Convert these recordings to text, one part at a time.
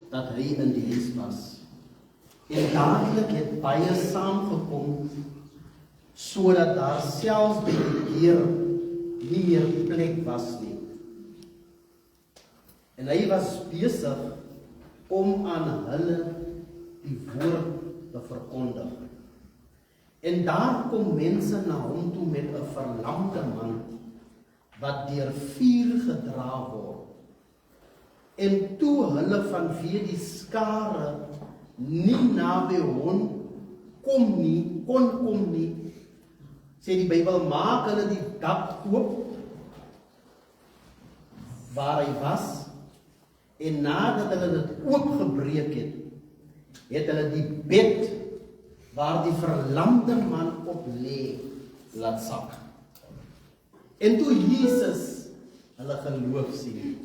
dat hy in die huis was. En dadelik het baie saamgekom, sodat daar selfs by die deur nie meer plek was nie. En hy was besig om aan hulle die woord te verkondig. En daar kom mense na hom toe met 'n verlamde man, wat deur vuur gedra word. En toe hulle vanweë die skare nie naby hom kon kom nie, sê die Bybel, maak hulle die dak oop, waar hy was, en nadat hulle dit oopgebreek het, het hulle die bed, waar die verlamde man op lê, laat sak. En toe Jesus hulle geloof sien.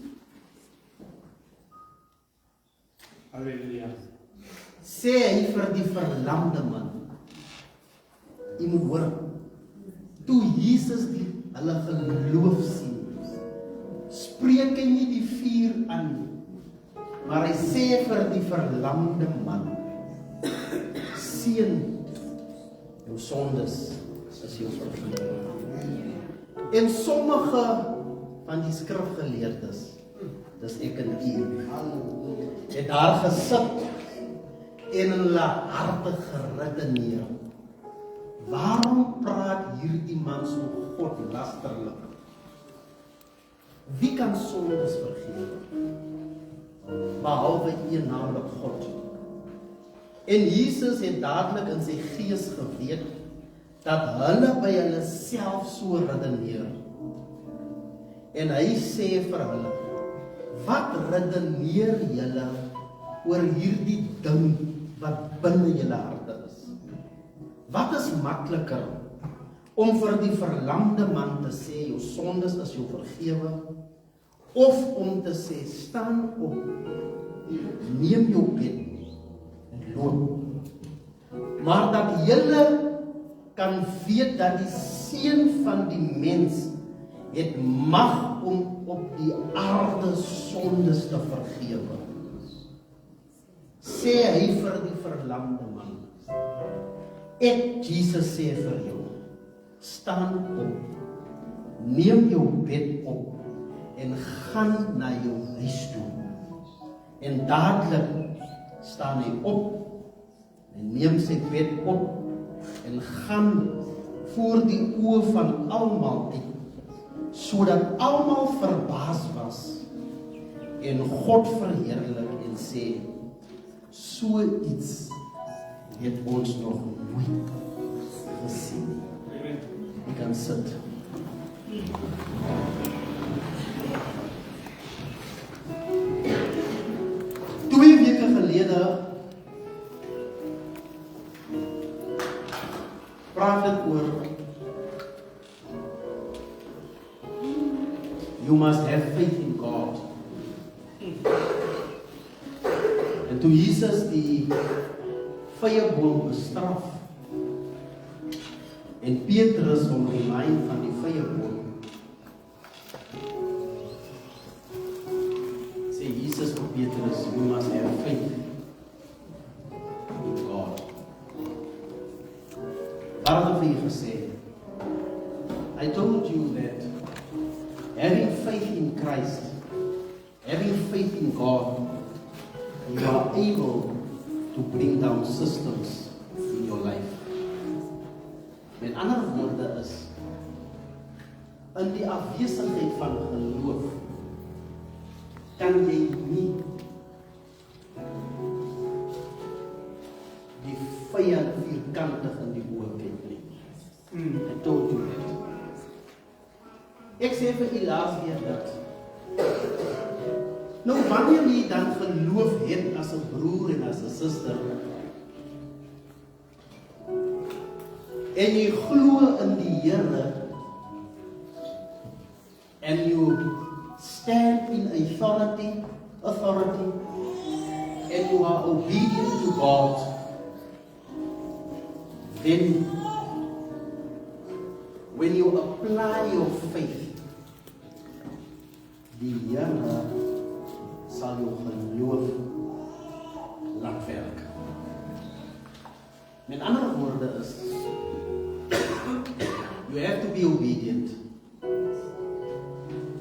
Halleluja. Sê hy vir die verlamde man, jy moet hoor, toe Jesus hulle geloof sien, spreek hy nie die vuur aan nie, maar hy sê vir die verlamde man, seun, jou sondes is jou vergewe. En sommige van die skrifgeleerdes, dis ek en u, het daar gesit en in hulle harte geredeneer. Waarom praat hierdie man so godlasterlik? Wie kan sondes vergewe? Behalwe een, naamlik God. En Jesus het dadelik in sy gees geweet dat hulle by hulle self so redeneer. En hy sê vir hulle, wat redeneer julle oor hierdie ding wat binne julle harte is? Wat is makliker om vir die verlamde man te sê, jou sondes is jou vergewe, of om te sê, staan op, neem jou bed en loop. Maar dat julle kan weet dat die Seun van die mens het mag om op die aarde sondes te vergewe. Sê hy vir die verlamde man, ek, Jesus, sê vir jou, staan op, neem jou bed op en gaan na jou huis toe. En dadelik staan hy op en neem sy bed op en gaan voor die oë van almal uit, sodat almal verbaas was en God verheerlik en sê, so iets het ons nog nooit gesien. Jy kan sit. 2 weke gelede praat ek oor you must have faith in God. En toe Jesus die vyeboom bestraf en Petrus hom remind van die vyeboom, sê Jesus vir Petrus, you must have faith in God. Wat het hy gesê? I told you that having faith in Christ, having faith in God, you are able to bring down systems in your life. Met ander woorde is, in die afwesigheid van geloof, kan jy nie die vyand vierkantig in die oë kyk nie. I told you that. Ek sê vir u laas weer dat, nou wanneer jy dan geloof het as 'n broer en as 'n suster, en jy glo in die Here, and you stand in authority, and you are obedient to God, then when you apply your faith, die Here sal jou geloof Met andere woorden is, you have to be obedient.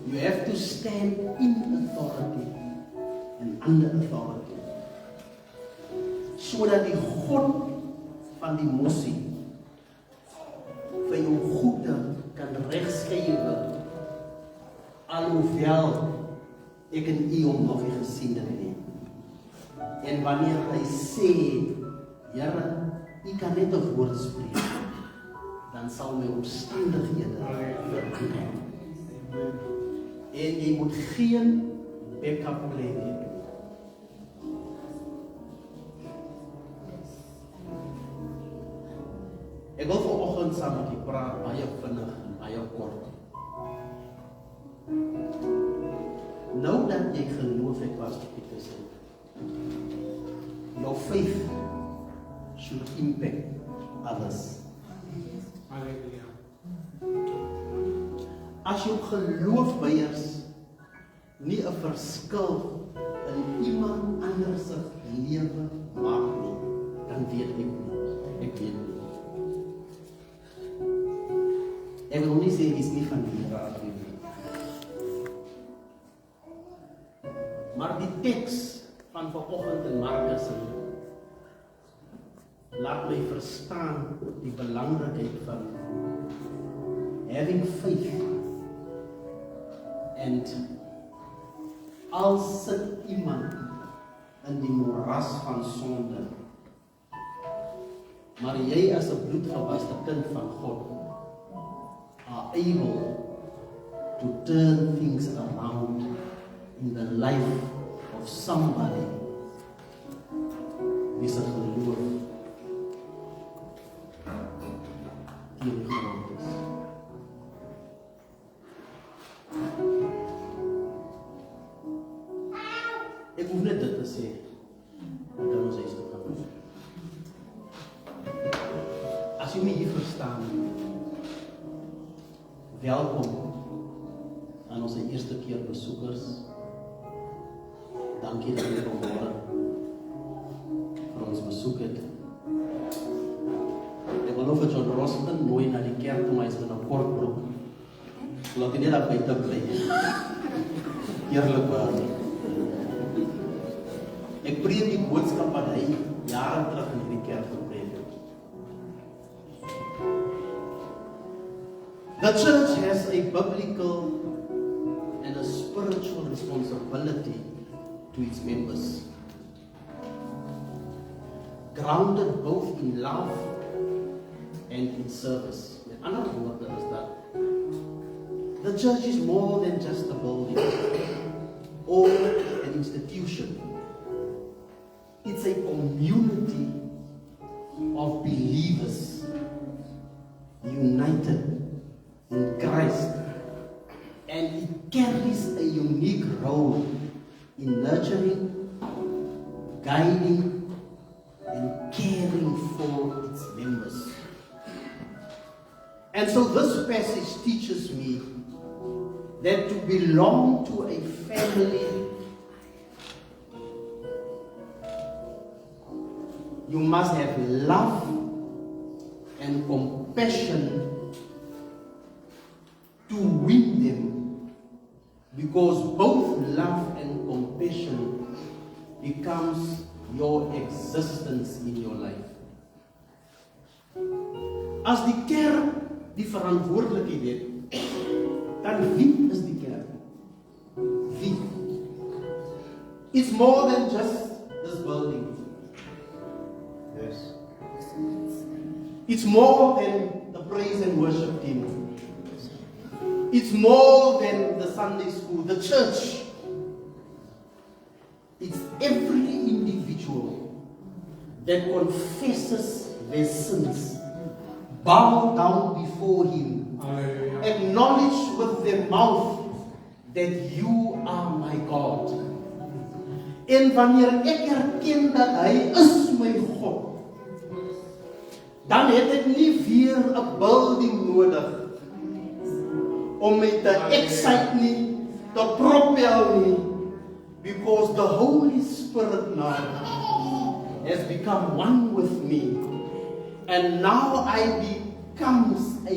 You have to stand in authority and under authority. Sodat die God van die mossie vir jou goede kan regsgewe, alhoewel ek en u hom nog nie gesien het nie. En wanneer hy sê, Here, u kan net 'n woord spreek, dan sal my omstandighede verander. En jy moet geen backup plan hê. Ek wil vanoggend saam met u praat, baie vinnig en baie kort. Nou dat jy geloof het, Pastor Pieter sê, your faith should impact others. Hallelujah. As jou geloof byers nie 'n verskil in iemand anders se lewe maak nie, dan weet ek nie. Ek weet nie. Ek wil nie sê dis nie van die raad nie. Maar die teks van vanoggend in Markus laat my verstaan die belangrikheid van having faith. En als sit iemand in die moeras van sonde, maar jy as 'n bloedgewaste kind van God are able to turn things around in the life of somebody wie se geloof teen die grond is. Ek hoef net dit te sê, dan kan ons huis toe gaan. As jy my hier verstaan, welkom aan onze eerste keer besoekers. Dankie dat jy vanmôre vir ons besoek het. Ek wil nou vir John Ross nooi na die kerk toe, maar hy is met 'n kort broek. Laat hy net daar buite bly. Eerlik waar. Ek preek die boodskap wat hy jare terug in hierdie kerk gepreek het. The church has a biblical and a spiritual responsibility to its members, grounded both in love and in service. Met ander woorde is dat the church is more than just a building or an institution. It's a community of believers united in Christ, and it carries a unique role in nurturing, guiding, and caring for its members. And so this passage teaches me that to belong to a family, you must have love and compassion to win them, because both love and compassion becomes your existence in your life. As die kerk die verantwoordelikheid het, dan wie is die kerk? Wie? It's more than just this building. Yes. It's more than the praise and worship team. It's more than the Sunday school, the church. It's every individual that confesses their sins, bow down before Him, acknowledge with their mouth that you are my God. En wanneer ek erken dat Hy is my God, dan het ek nie weer 'n building nodig om my te excite nie, te propel nie, because the Holy Spirit now has become one with me, And now I becomes a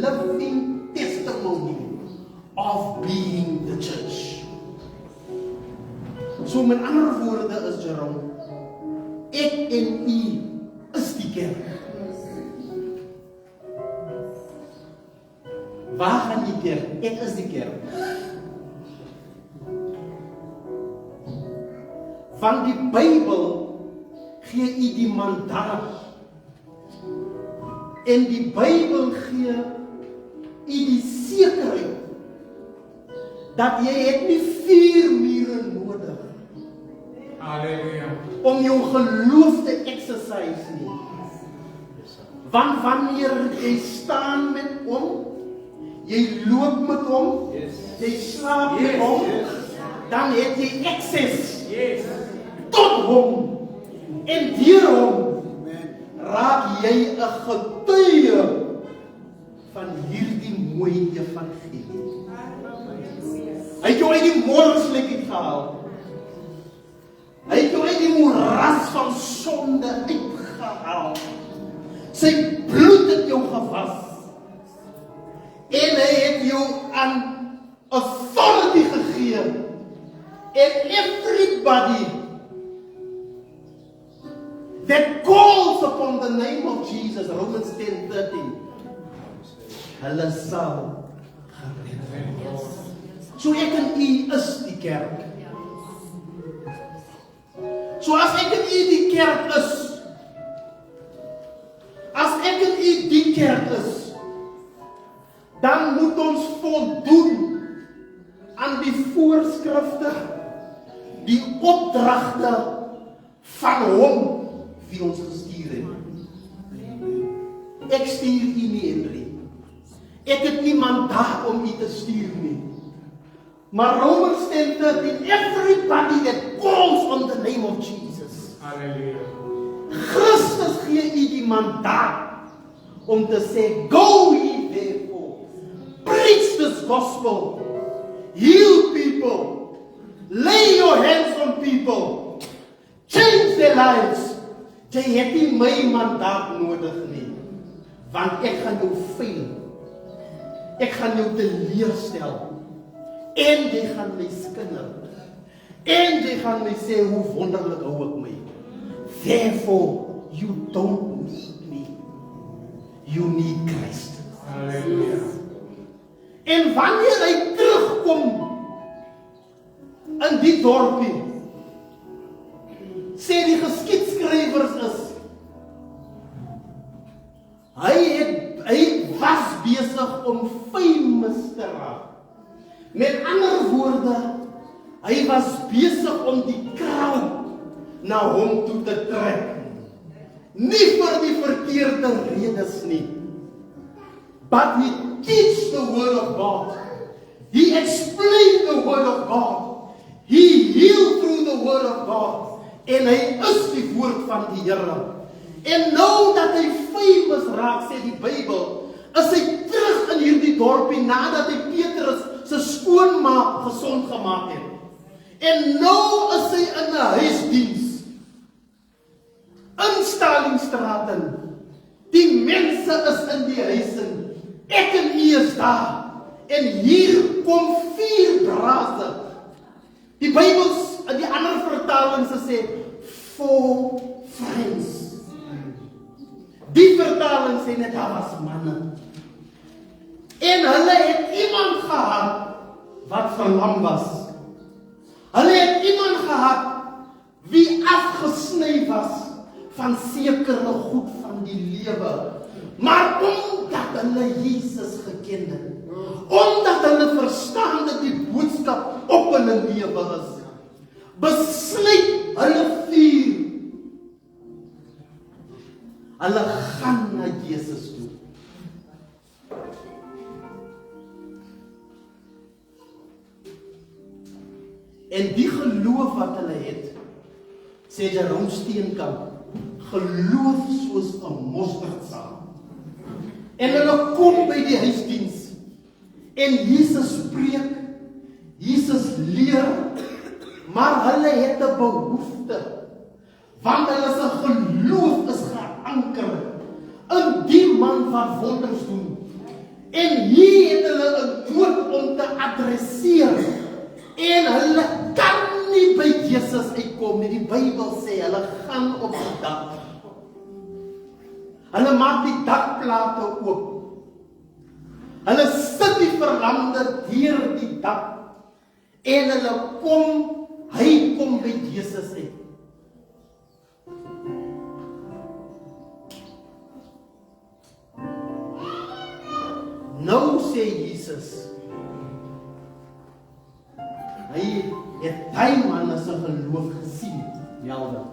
living testimony of being the church. So met ander woorde is Jerome, ek en u is die kerk. Waar gaan die kerk? Ek is die kerk. Van die Bybel gee u die mandaat. En die Bybel gee u die sekerheid dat jy het nie 4 mure nodig. Halleluja. Om jou geloof te exercise nie. Want wanneer jy staan met hom, jy loop met hom, jy slaap met hom, dan het jy access tot hom. En deur hom raak jy 'n getuie van hierdie mooi evangelie. Hy het jou uit die modderslikkie gehaal. Hy het jou uit die moeras van sonde uitgehaal. Sy bloed het jou gewas. En hy het jou aan authority gegee. And everybody that calls upon the name of Jesus, Romans 10:13, hulle sal gered word. So ek en u is die kerk. So as ek en u die kerk is, dan moet ons voldoen aan die voorskrifte, die opdragte van hom wie ons gestuur het. Ek stuur u nie, Henry. Ek het nie mandaat om u te stuur nie. Maar Romans 10:13, everybody that calls on the name of Jesus. Halleluja. Christus gee u die mandaat om te sê, go ye therefore, preach this gospel, heal people, lay your hands on people, change their lives. Jy het nie my mandaat nodig nie, want ek gaan jou fail, ek gaan jou teleurstel, en jy gaan my skinder, en jy gaan my sê hoe wonderlik hou ek my. Therefore, you don't need me, you need Christ. Halleluja. En wanneer hy terugkom in die dorpie, sê die geskiedskrywers is, hy was besig om famous te raak. Met ander woorde, hy was besig om die crowd na hom toe te trek. Nie vir die verkeerde redes nie. But he teach the word of God. He explained the word of God. He healed through the word of God. En hy is die woord van die Here. En nou dat hy famous raak, sê die Bybel, is hy terug in hierdie dorpie nadat hy Petrus sy skoonma gesond gemaak het. En nou is hy in 'n huisdiens. In Stalingstraat. Die mense is in die huise. Ek en u is daar. En hier kom 4 brase. Die Bybels, in die ander vertalings sê 4 friends. Die vertaling sê net daar was manne. En hulle het iemand gehad wat verlam was. Hulle het iemand gehad wie afgesny was van sekere goed van die lewe. Maar omdat hulle Jesus geken het, omdat hulle verstaan dat die boodskap op hulle lewe is, besluit hulle 4. Hulle gaan na Jesus toe. En die geloof wat hulle het, sê Jerome Steenkamp, geloof soos 'n mosterdsaad. En hulle kom by die huisdiens. En Jesus spreek, Jesus leer, maar hulle het 'n behoefte. Want hulle se geloof is geanker in die man wat wonders doen. En hier het hulle 'n dood om te adresseer. En hulle kan nie by Jesus uitkom nie. Die Bybel sê hulle gaan op die dak. Hulle maak die dakplate oop. Hulle sit die verlamde deur die dak. En hy kom by Jesus uit. Nou sê Jesus, hy het die man se geloof gesien, helder.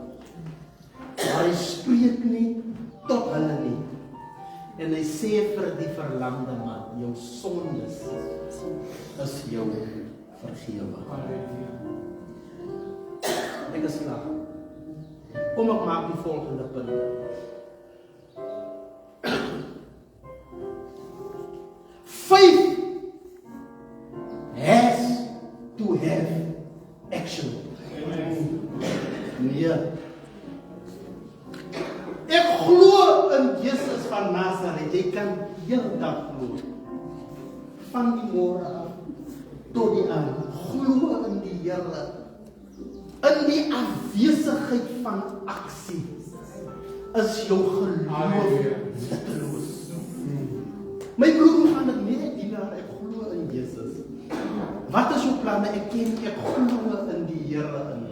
Maar hy spreek nie tot hulle nie. En hy sê vir die verlamde man, jou sondes is jou vergewe. Ek is klaar. Kom ek maak die volgende punt. Faith has to have action. Nee. Ek glo in Jesus van Nazareth. Jy kan heeldag glo. Van die môre af tot die aand. Glo in die Here. In die afwesigheid van aksie is jou geloof nutteloos. My broer, hoe gaan dit met die Here? Ek glo in Jesus. Wat is jou planne? Ek glo in die Here in.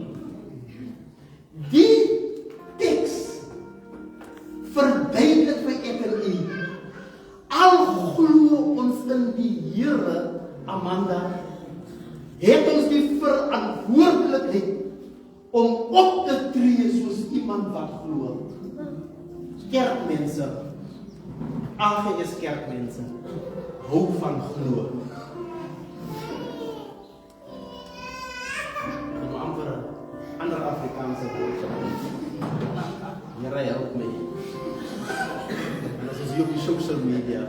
Die teks verduidelik vir ek en u. Al glo ons in die Here, Amanda, het ons die verantwoordelikheid om op te tree soos iemand wat glo. Kerkmense, AGS kerkmense, hou van glo. Ek wil amper 'n ander Afrikaanse woord. Here help my. En as ons hier op die social media.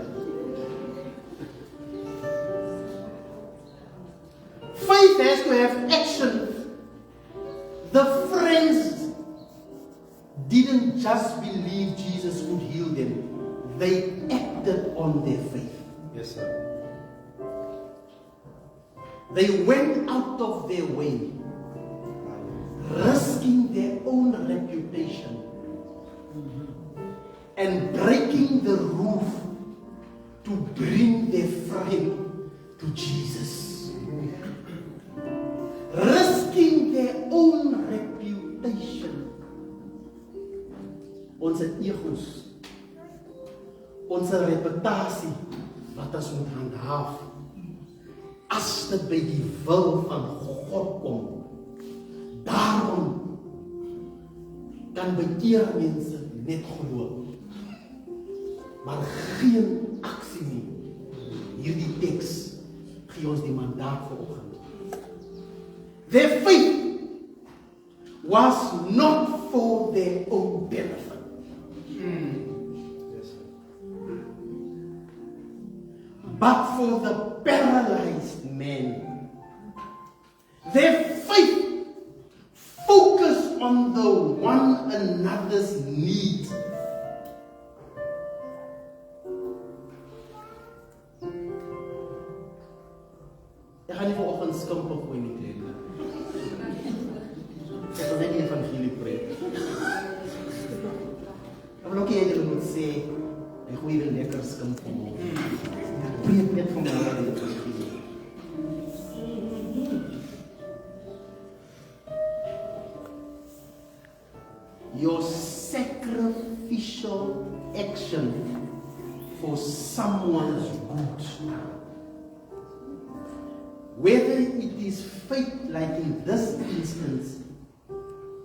Faith has to have action. The friends didn't just believe Jesus would heal them. They acted on their faith. Yes, sir. They went out of their way, risking their own reputation and breaking the roof to bring their friend to Jesus. Risking their own reputation. Onze egos, onze reputasie, wat ons moet handhaaf, as dit by die wil van God kom. Daarom kan bekeerde mense net glo, maar geen aksie nie. Hierdie teks gee ons die mandaat vanoggend. Their faith was not for their own benefit. Yes, sir. But for the paralyzed man. Their faith focused on the one another's needs. Ek gaan nie vanoggend skimp op gooi nie tree. Ek wil net die evangelie preek. Ek wil ook hê jy moet sê, ek gooi die lekker skimp vir my. Preek net van my die evangelie. Your sacrificial action for someone's good. Whether it is faith, like in this instance,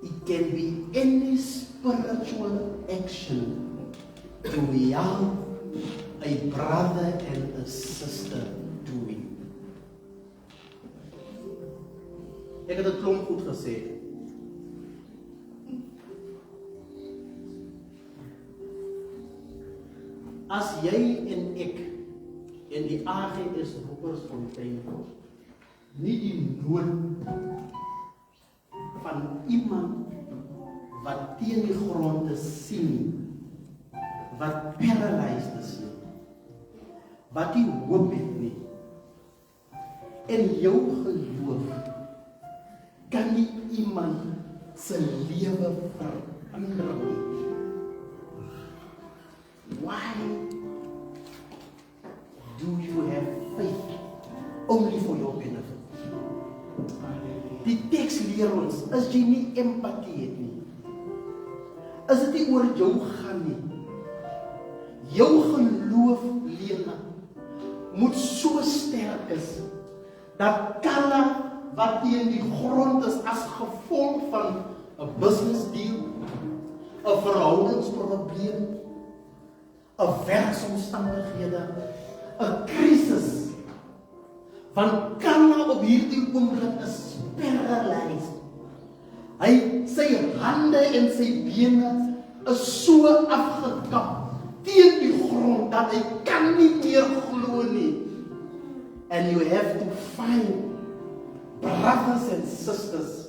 it can be any spiritual action to help a brother and a sister doing. Ek het dit klomp goed gesê. As jy en ek en die AGS Roepersfontein nie die nood van iemand wat teen die grond is sien, wat paralyzed is nie, wat die hoop het nie, en jou geloof kan nie iemand se lewe verander nie. Why do you have faith only for your benefit? Die teks leer ons, as jy nie empatie het nie, as dit nie oor jou gaan nie, jou geloof lewe moet so sterk is, dat kalle wat teen die grond is as gevolg van 'n business deal, 'n verhoudingsprobleem, 'n werksomstandighede, 'n krisis, want kalle op hierdie oomblik is paralyzed. Sy hande en sy bene is so afgekap teen die grond dat hy kan nie meer glo nie. And you have to find brothers and sisters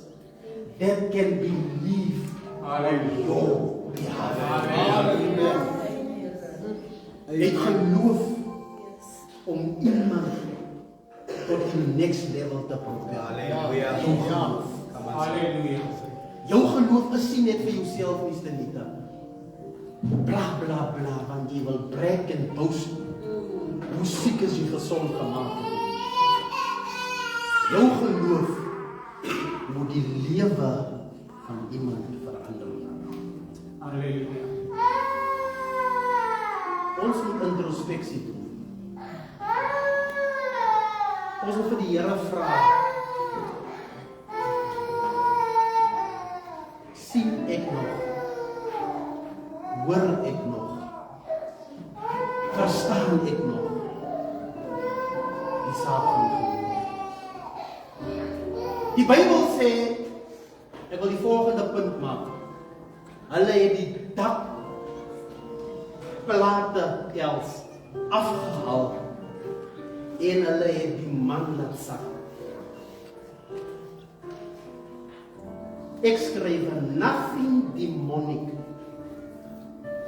that can believe on your behalf. Ek geloof om iemand tot die next level te probeer. Halleluja. Jou geloof. Halleluja. Jou geloof is nie net vir jouself nie, Stanita. Bla bla bla, want jy wil brag en boast. Hoe siek is jy gesond gemaak? Jou geloof moet die lewe van iemand verander. Halleluja. Ons moet introspeksie doen. Ons moet vir die Here vra. Sien ek nog? Hoor ek nog? Verstaan ek nog? Die saak van geloof. Die Bybel sê, ek wil die volgende punt maak. Hulle het die dakplate els afgehaal en hulle het die man laat sak. Ek skryf, nothing demonic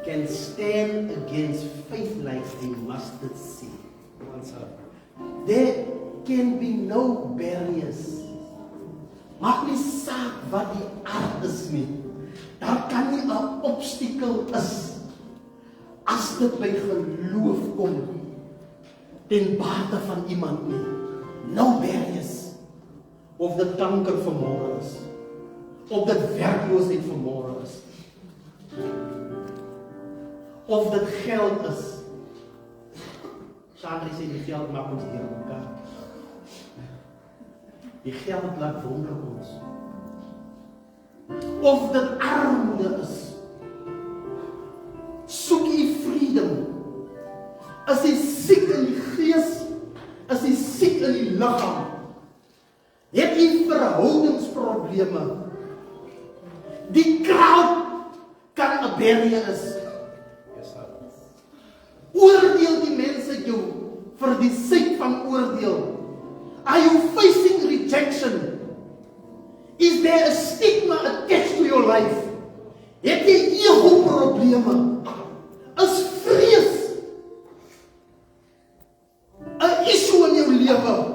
can stand against faith like a mustard seed. There can be no barriers. Maak nie saak wat die aard is nie. Daar kan nie 'n obstakel is as dit by geloof kom ten bate van iemand nie. No barriers. Of dit kanker vanmôre is, of dit werkloosheid vanmôre is, of dit geld is. Sandri sê die geld maak ons deur mekaar. Die geld laat wonder ons. Of dit armoede is. Soek jy freedom. As jy siek in die gees, as jy siek in die liggaam, het jy verhoudingsprobleme. Die crowd kan 'n barrier is. Oordeel die mense jou vir die sake van oordeel. Are you facing rejection? Is there a stigma attached to your life? Het jy ego-probleme? Is vrees 'n issue in jou lewe?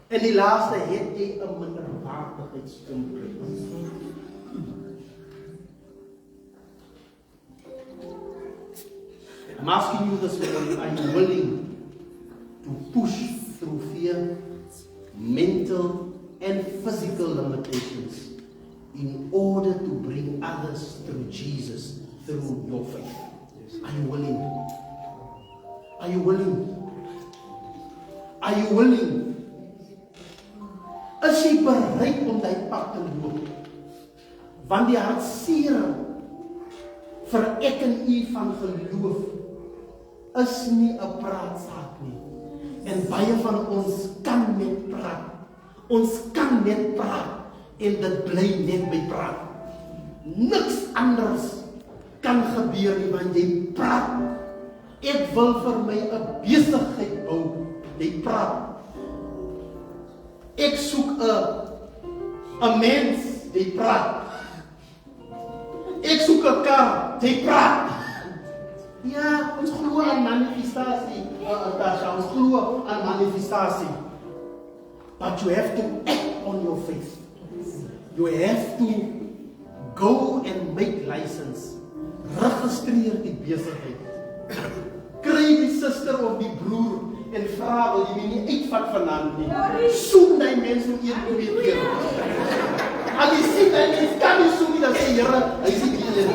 En die laaste, het jy 'n minderwaardigheidskompleks? I'm asking you this morning, are you willing to push through fear, mental and physical limitations in order to bring others through Jesus, through your faith? Are you willing? Are you willing? Are you willing? Is jy bereid om die pad te loop? Want die hartseer vir ek en u van geloof is nie 'n praatsaak nie. En baie van ons kan net praat. Ons kan net praat en dit bly net by praat. Niks anders kan gebeur nie, want jy praat. Ek wil vir my 'n besigheid bou. Jy praat. Ek soek 'n mens, jy praat. Ek soek 'n kar, jy praat. Ja, ons glo aan manifestasie. Tasha, ons glo aan manifestasie. But you have to act on your faith. You have to go and make license. Registreer die besigheid. Kry die suster of die broer en vra wil jy nie uitvat vanaand nie. Soen die mens om 1-2 keer. As jy sien die mens kan nie soen nie, dan sê Here, hy sien die een.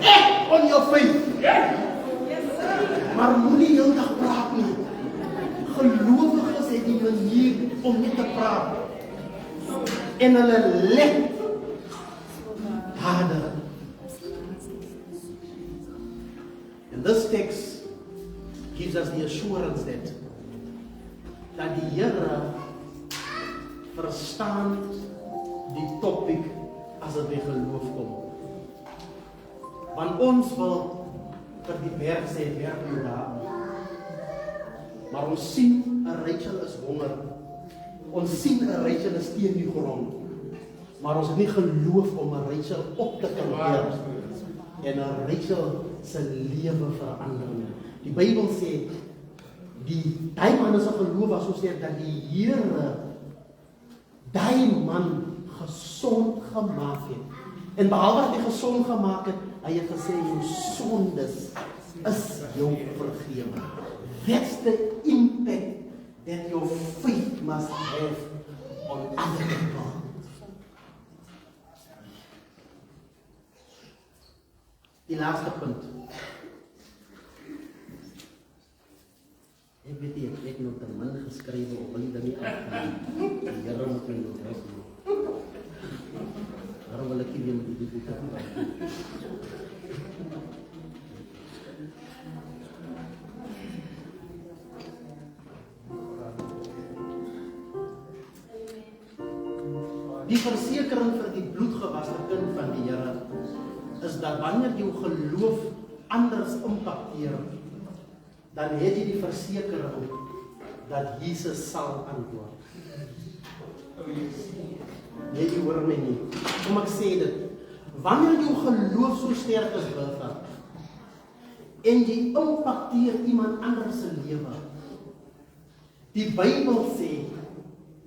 Act on your faith. Maar moenie heeldag praat nie. Gelowiges het die manier om net te praat. En hulle let harder. And this text gives us the assurance that die Here verstaan die topic as dit by geloof kom. Want ons wil vir die berg sê, werk jou daar. Maar ons sien, Rachel is honger. Ons sien, Rachel is teen die grond. Maar ons het nie geloof om Rachel op te kan keer. En Rachel se lewe verander. Die Bybel sê, die man is 'n geloof was so sterk dat die Here die man gesond gemaak het. En behalwe dat hy gesond gemaak het, hy het gesê jou sondes is jou vergewe. That's the impact that your faith must have on other people. Die laaste punt. Ek weet nie, ek het nog te min geskrywe op die dinge afgeneem. Die Here moet my nog help. Waarom wil ek nie met die boek afneem? Die versekering vir die bloedgewaste kind van die Here is dat wanneer jou geloof anders impakteer, dan het jy die versekering dat Jesus sal antwoord. Nee, jy hoor my nie. Kom ek sê dit. Wanneer jou geloof so sterk is, Wilfred, en jy impakteer iemand anders se lewe, die Bybel sê,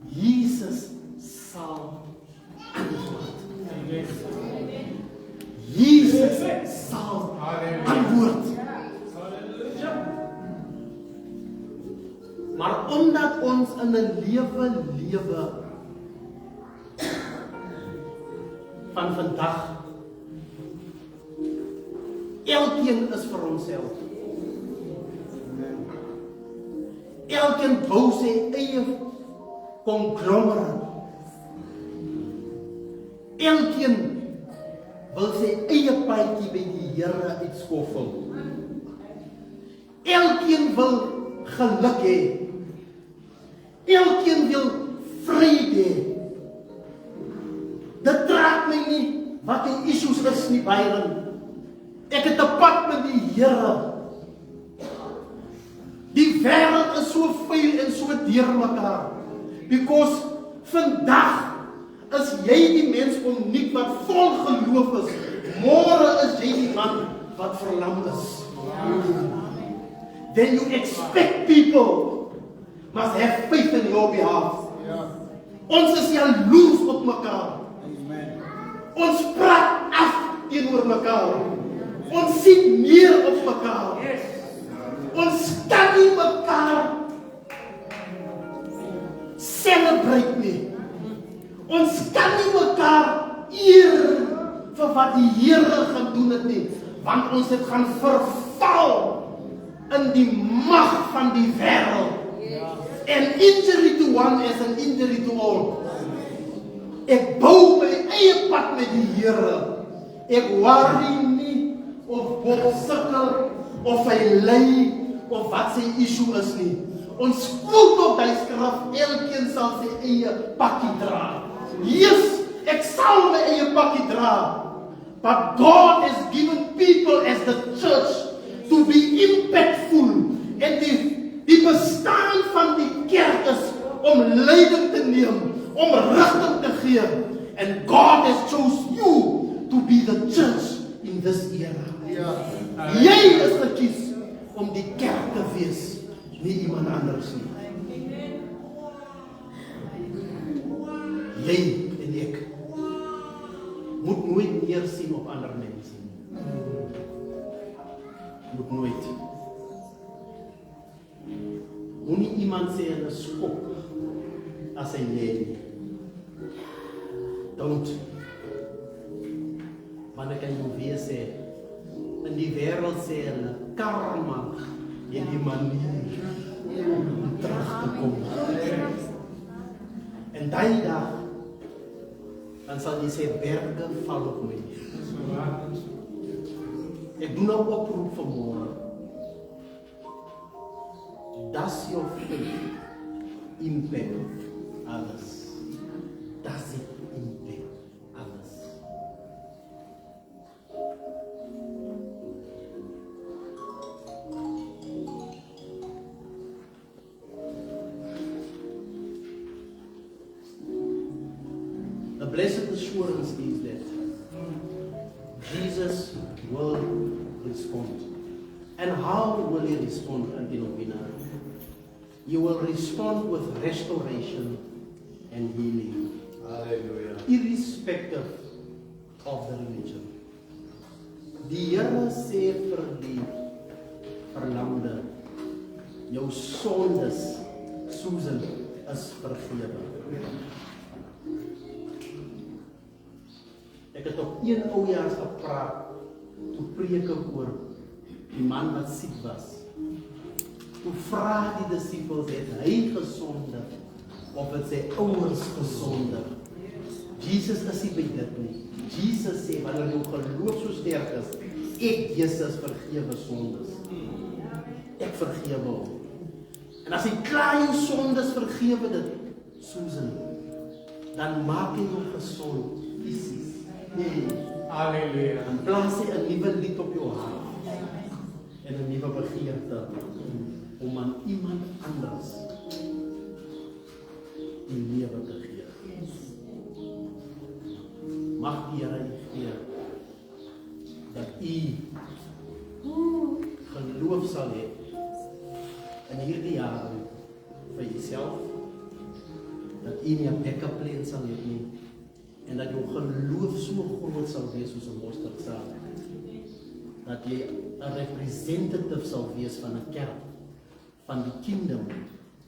Jesus sal antwoord. Jesus sal antwoord. Maar omdat ons in 'n lewe van vandag, elkeen is vir homself. Elkeen bou sy eie conglomerate. Elkeen wil sy eie paadjie by die Here uitskoffel. Elkeen wil geluk hê. Elkeen wil vrede hê. Dit trek my nie wat die issues is nie, Byron. Ek het 'n pad met die Here. Die wêreld is so vuil en so deurmekaar. Because vandag is jy die mens uniek wat vol geloof is. Môre is jy die man wat verlam is. Then you expect people must have faith in your behalf. Ons is jaloers op mekaar. Ons praat af teenoor mekaar. Ons sien neer op mekaar. Ons kan nie mekaar celebrate nie. Ons kan nie mekaar eer vir wat die Here gedoen het nie, want ons het gaan verval in die mag van die wêreld. An injury to one is an injury to all. Ek bou my eie pad met die Here. Ek worry nie of Bob sukkel of hy ly of wat sy issue is nie. Ons quote op die skrif, elkeen sal sy eie pakkie dra. Yes, ek sal my eie pakkie dra. But God has given people as the church to be impactful. En die bestaan van die kerk is om leiding te neem, om rigting te gee. And God has chosen you to be the church in in this era. Ja. Jy is gekies om die kerk te wees, nie iemand anders nie. Jy en ek moet nooit neersien op ander mense nie. Moet nooit. Moenie iemand sê hulle skop as hy lê nie. Don't. Want ek kan jou weer sê, in die wêreld sê hulle karma en die manier om terug te kom. En daai dag, dan sal jy sê, berge val op my. Ek doen nou oproep vanmôre. Does your faith impact others? Does it impact others? The blessed assurance is that Jesus will respond. And how will he respond, Antinovina? You will respond with restoration and healing. Hallelujah. Irrespective of the religion. Die Here sê vir die verlamde, jou sondes, Susan, is vergewe. Ek het op 1 oujaars gepraat, toe preek ek oor die man wat siek was. Toe vra die disippels, het hy gesondig of het sy ouers gesondig? Jesus is nie by dit nie. Jesus sê, wanneer jou geloof so sterk is, ek, Jesus, vergewe sondes. Ek vergewe hom. En as hy klaar jou sondes vergewe dit, Susan, dan maak hy jou gesond, fisies. Nee. Halleluja. Dan plaas hy 'n nuwe lied op jou hart en 'n nuwe begeerte om aan iemand anders die lewe te gee. Mag die Here gee dat u geloof sal hê in hierdie jare vir jouself, dat u nie 'n backup plan sal hê nie, en dat jou geloof so groot sal wees soos 'n mosterdsaad, dat jy 'n representative sal wees van 'n kerk, van die kingdom,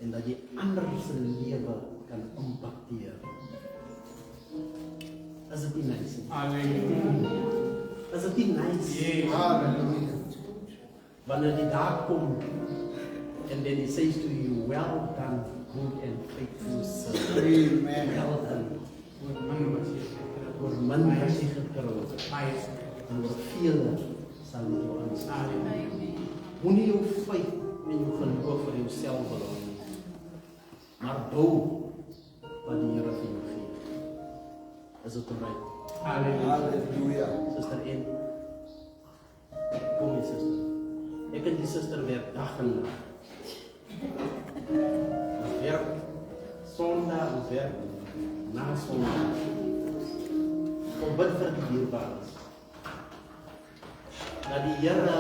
en dat jy ander se lewe kan impakteer. Is dit nie nice nie? Halleluja. Is dit nie nice? Yes. Hallelujah. Wanneer die dag kom, and then he says to you, well done, good and faithful servant. Amen. Well done. Oor min wat jy het. Oor min as jy getrou het, Baie. en oor vele sal jy jou aanstaan. Halleluja. Moenie jou faith en jou geloof vir jouself belou nie, maar bou wat die Here vir jou gee. Is dit reg? Halleluja. Hallelujah. Suster en kom hier, suster. Ek en die suster werk dag en nag. Ons werk Sondag, ons werk na Sondag. Kom bid vir die dierbares. Dat die Here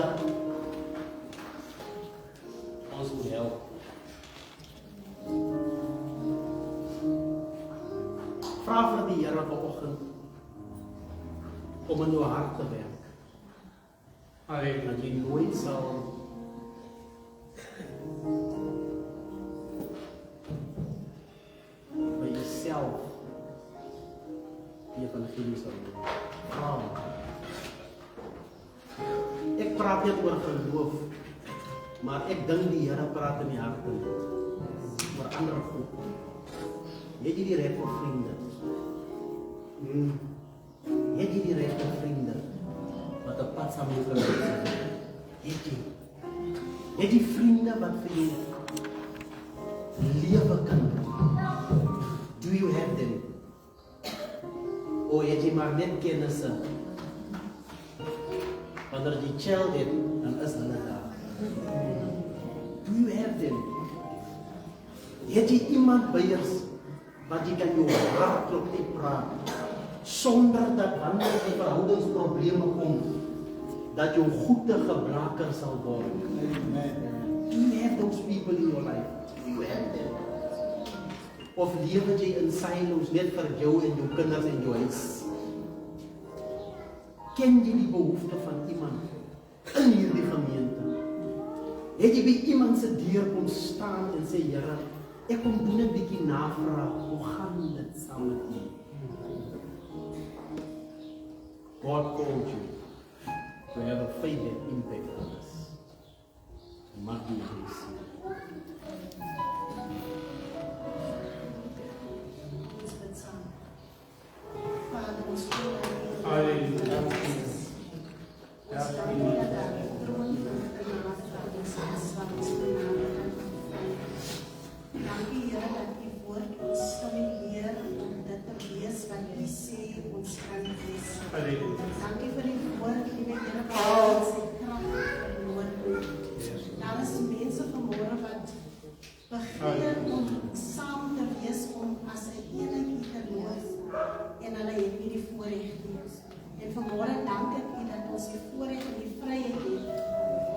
ons moet help. Vra vir die Here vanoggend om in jou hart te werk. Halleluja. Dat jy nooit sal by jouself die evangelie sal doen. Vra hom. Ek praat net oor geloof, maar ek dink die Here praat in die harte oor ander goed. Het jy die regte vriende? Het jy die regte vriende wat op pad saam met jou is? Het jy? Het jy vriende wat vir jou lewe kan doen? Do you have them? O het jy maar net kennisse? Wanneer jy chill het, dan is hulle daar. Do you have them? Het jy iemand by jou wat jy kan jou hart klop en praat, sonder dat wanneer die verhoudingsprobleme kom, dat jou goede gebruiker sal word. You have those people in your life. You have them. Of lewe jy in silos net vir jou en jou kinders en jou huis? Ken jy die behoefte van iemand in hierdie gemeente? Het jy by iemand se deur kom staan en sê, Here, ek kom doen 'n bietjie navraag, hoe gaan dit saam met U? God called you to have a faith that impacts others. Mag jy dit sien. Vader, ons wil Halleluja. dankie Here dat U woord ons stimuleer om dit te lees wat U sê ons kan lees. Halleluja. Dankie vir die woord, liewe Here, wat ons sy krag vernoot. Daar is mense vanmôre wat begeer om saam te wees om as 'n eenheid te loof en hulle het nie die voorreg nie. En vanmôre dank ek U dat ons die voorreg en die vryheid het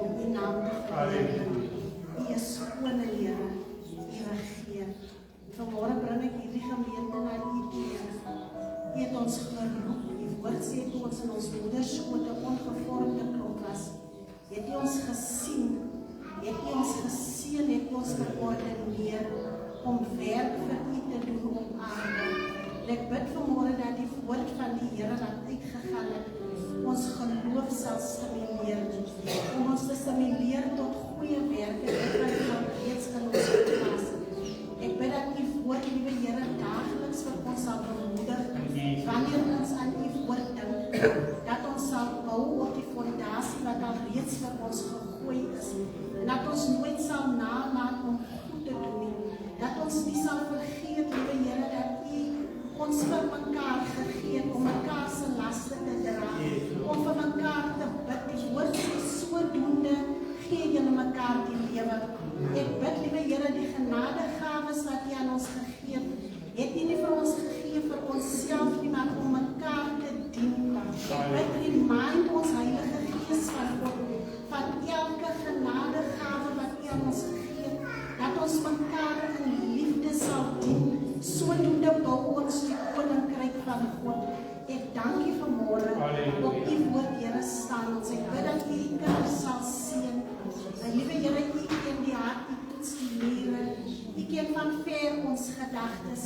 om U naam te verheerlik. U is skone Here, U regeer. Vanmôre bring ek hierdie gemeente na U toe. U het ons geroep. Die woord sê toe ons in ons moederskote ongevormde klomp was, het U ons gesien, het U ons geseën, het U ons geordineer om werk vir U te doen op aarde. Ek bid vanmôre dat die woord van die Here wat uitgegaan het, ons geloof sal stimuleer, om ons te stimuleer tot goeie werke, dit wat U al reeds in ons geplaas het. Ek bid dat U woord, liewe Here, daagliks vir ons sal bemoedig, wanneer ons aan U woord dink, dat ons sal bou op die fondasie wat al reeds vir ons gegooi is, en dat ons nooit sal nalaat om goed te doen nie, dat ons nie sal vergeet, liewe Here, dat U ons vir mekaar gegee het om mekaar se laste te dra, om vir mekaar te bid. Die woord sê sodoende gee julle mekaar die lewe. Ek bid, liewe Here, die genadegawes wat U aan ons gegee het U nie vir ons gegee vir onsself nie, maar om mekaar te dien. Ek bid, remind ons Heilige Gees van God, van elke genadegawe wat U aan ons gegee het, dat ons mekaar in liefde sal dien. Sodoende bou ons die koninkryk van God. Ek dank U vanmôre op U woord, Here, staan ons. Ek bid dat U die kinders sal seën. En liewe Here, U ken die hart, U toets die niere. U ken van ver ons gedagtes.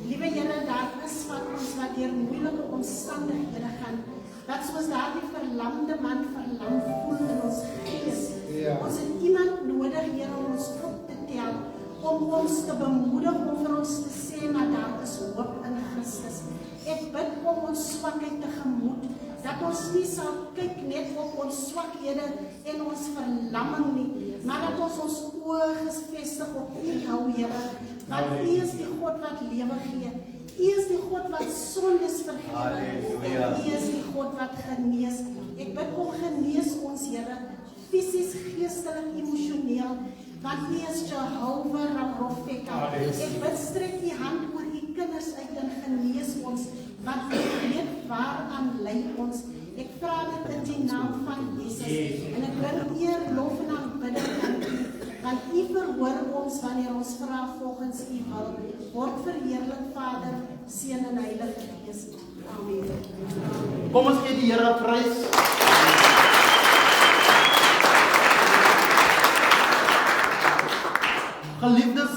Liewe Here, daar is van ons wat deur moeilike omstandighede gaan, wat soos daardie verlamde man verlam voel in ons gees. Ons het iemand nodig, Here, om ons op te tel, om ons te bemoedig, om vir ons te sê, maar daar is hoop in Christus. Ek bid om ons swakheid tegemoet, dat ons nie sal kyk net op ons swakhede en ons verlamming nie, maar dat ons ons oë gefestig op U hou, Here, want U is die God wat lewe gee. U is die God wat sondes vergewe, en U is die God wat genees. Ek bid om genees ons, Here, fisies, geestelik, emosioneel, want U is Jehovah Rapha. Ek bid, strek U hand oor U kinders uit en genees ons, want U weet waaraan lei ons. Ek vra dit in die naam van Jesus, en ek bring eer, lof en aanbidding aan U, want U verhoor ons wanneer ons vra volgens U wil. Word verheerlik, Vader, Seun en Heilige Gees. Amen. Kom ons gee die Here prys. Geliefdes,